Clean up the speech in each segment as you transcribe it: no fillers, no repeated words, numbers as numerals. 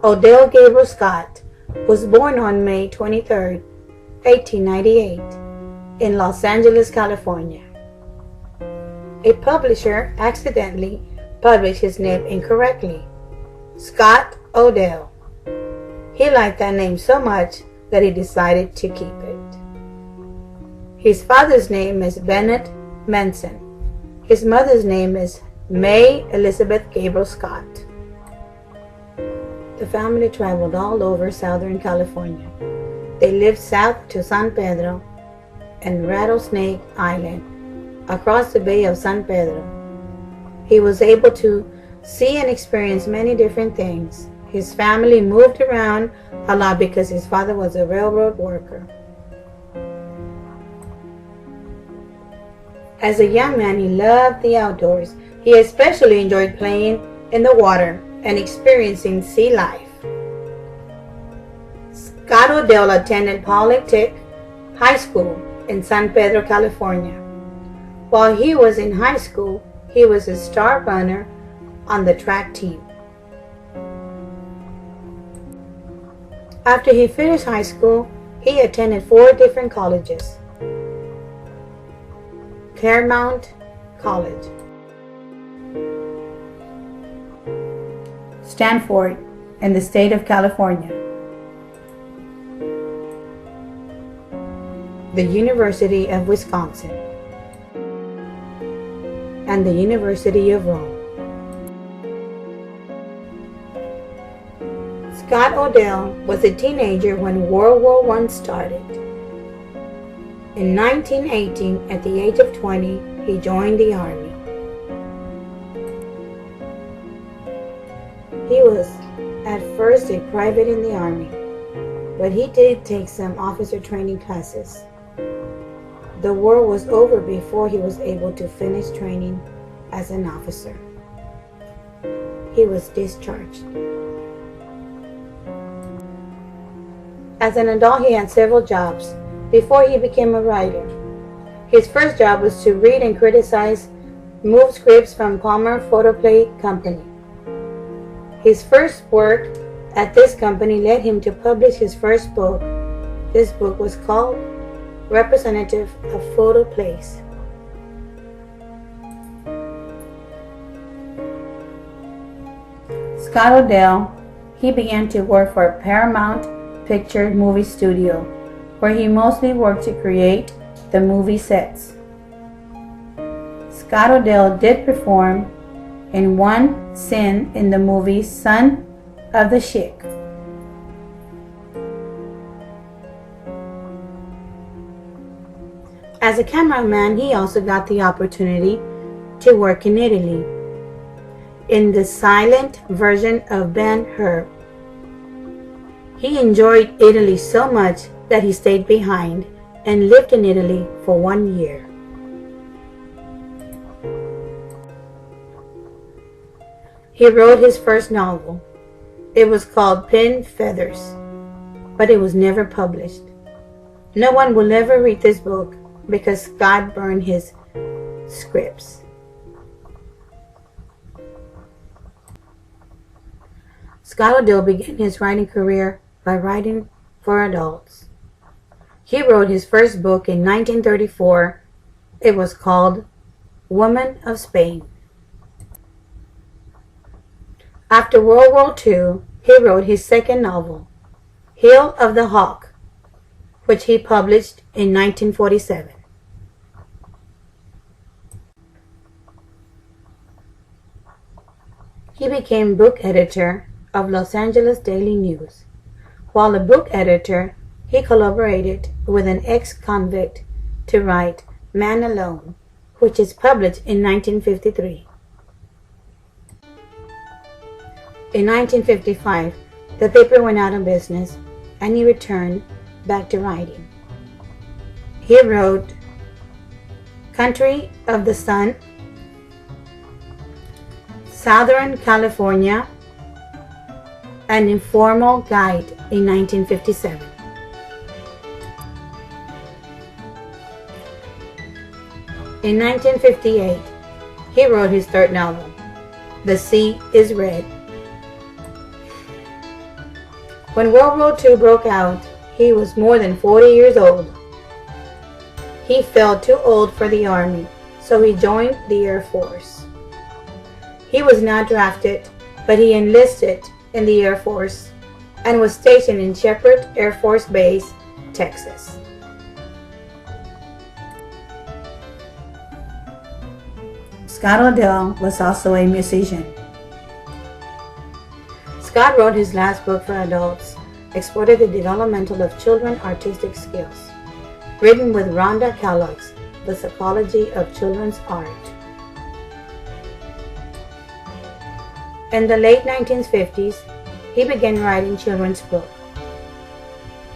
Odell Gabriel Scott was born on May 23, 1898, in Los Angeles, California. A publisher accidentally published his name incorrectly, Scott Odell. He liked that name so much that he decided to keep it. His father's name is Bennett Manson. His mother's name is May Elizabeth Gabriel Scott. The family traveled all over Southern California. They lived south to San Pedro and Rattlesnake Island, across the Bay of San Pedro. He was able to see and experience many different things. His family moved around a lot because his father was a railroad worker. As a young man, he loved the outdoors. He especially enjoyed playing in the water and experiencing sea life. Scott Odell attended Polytech High School in San Pedro, California. While he was in high school, he was a star runner on the track team. After he finished high school, he attended 4 different colleges. Claremont College, Stanford in the state of California, the University of Wisconsin, and the University of Rome. Scott Odell was a teenager when World War I started. In 1918, at the age of 20, he joined the Army. He was at first a private in the Army, but he did take some officer training classes. The war was over before he was able to finish training as an officer. He was discharged. As an adult, he had several jobs before he became a writer. His first job was to read and criticize move scripts from Palmer Photoplay Company. His first work at this company led him to publish his first book. This book was called Representative of Photoplays. Scott Odell, he began to work for Paramount Picture Movie Studio, where he mostly worked to create the movie sets. Scott Odell did perform in one scene in the movie Son of the Sheik. As a cameraman, he also got the opportunity to work in Italy in the silent version of Ben-Hur. He enjoyed Italy so much that he stayed behind and lived in Italy for 1 year. He wrote his first novel. It was called Pin Feathers, but it was never published. No one will ever read this book because Scott burned his scripts. Scott Odell began his writing career by writing for adults. He wrote his first book in 1934. It was called Woman of Spain. After World War II, he wrote his second novel, Hill of the Hawk, which he published in 1947. He became book editor of Los Angeles Daily News. While a book editor, he collaborated with an ex-convict to write Man Alone, which is published in 1953. In 1955, the paper went out of business and he returned back to writing. He wrote Country of the Sun, Southern California, An Informal Guide in 1957. In 1958, he wrote his third novel, The Sea is Red. When World War II broke out, he was more than 40 years old. He felt too old for the Army, so he joined the Air Force. He was not drafted, but he enlisted in the Air Force and was stationed in Shepherd Air Force Base, Texas. Scott Odell was also a musician. Scott wrote his last book for adults, explored the developmental of children's artistic skills, written with Rhonda Kellogg's The Psychology of Children's Art. In the late 1950s, he began writing children's books.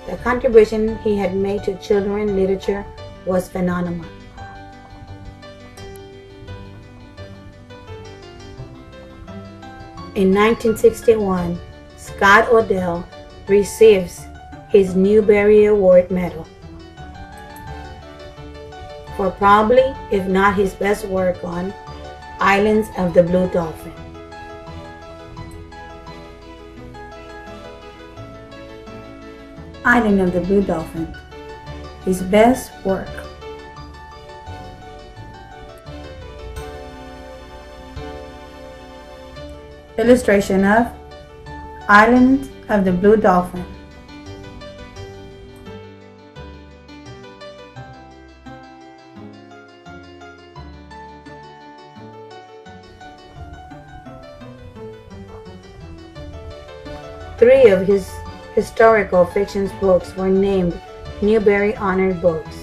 The contribution he had made to children's literature was phenomenal. In 1961, Scott Odell receives his Newbery Award medal for probably, if not his best work on Islands of the Blue Dolphin. Island of the Blue Dolphin, his best work. Illustration of Island of the Blue Dolphin. Three of his historical fiction books were named Newbery Honored Books.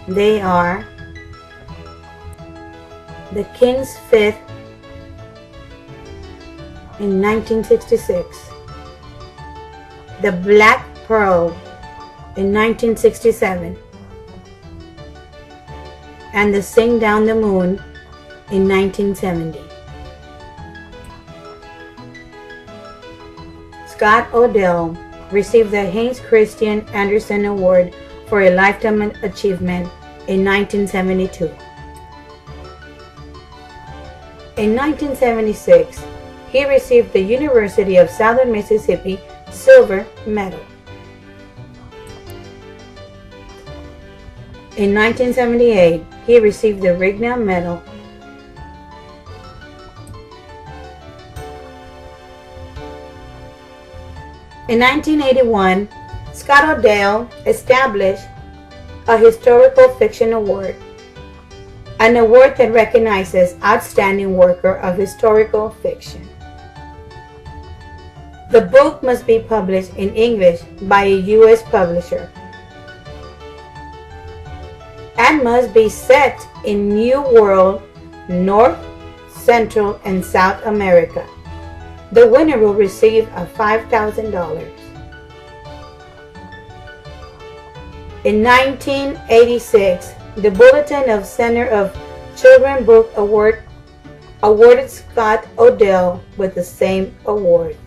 They are The King's Fifth in 1966, The Black Pearl in 1967, and The Sing Down the Moon in 1970. Scott Odell received the Hans Christian Andersen Award for a Lifetime Achievement in 1972. In 1976, he received the University of Southern Mississippi Silver Medal. In 1978, he received the Rignall Medal. In 1981, Scott Odell established a Historical Fiction Award, an award that recognizes outstanding worker of historical fiction. The book must be published in English by a U.S. publisher and must be set in New World, North, Central, and South America. The winner will receive a $5,000. In 1986, the Bulletin of Center of Children Book Award awarded Scott Odell with the same award.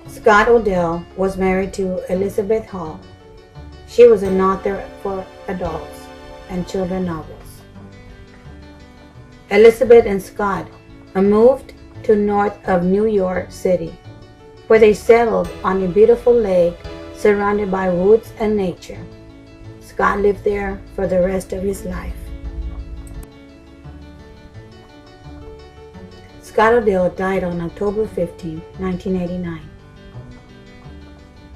Scott Odell was married to Elizabeth Hall. She was an author for adults and children novels. Elizabeth and Scott moved to north of New York City, where they settled on a beautiful lake surrounded by woods and nature. Scott lived there for the rest of his life. Scott Odell died on October 15, 1989.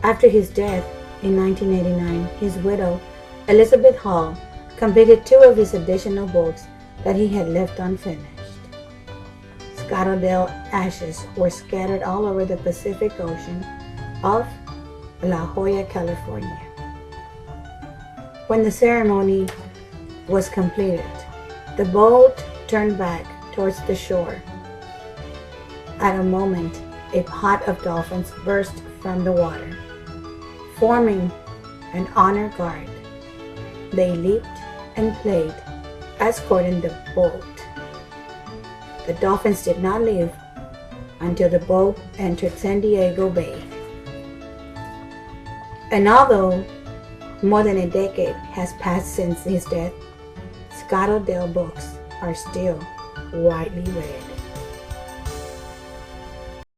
After his death in 1989, his widow, Elizabeth Hall, completed 2 of his additional books that he had left unfinished. Scott Odell's ashes were scattered all over the Pacific Ocean off La Jolla, California. When the ceremony was completed, the boat turned back towards the shore. At a moment, a pod of dolphins burst from the water, forming an honor guard. They leaped and played, escorting the boat. The dolphins did not leave until the boat entered San Diego Bay. And although more than a decade has passed since his death, Scott Odell books are still widely read.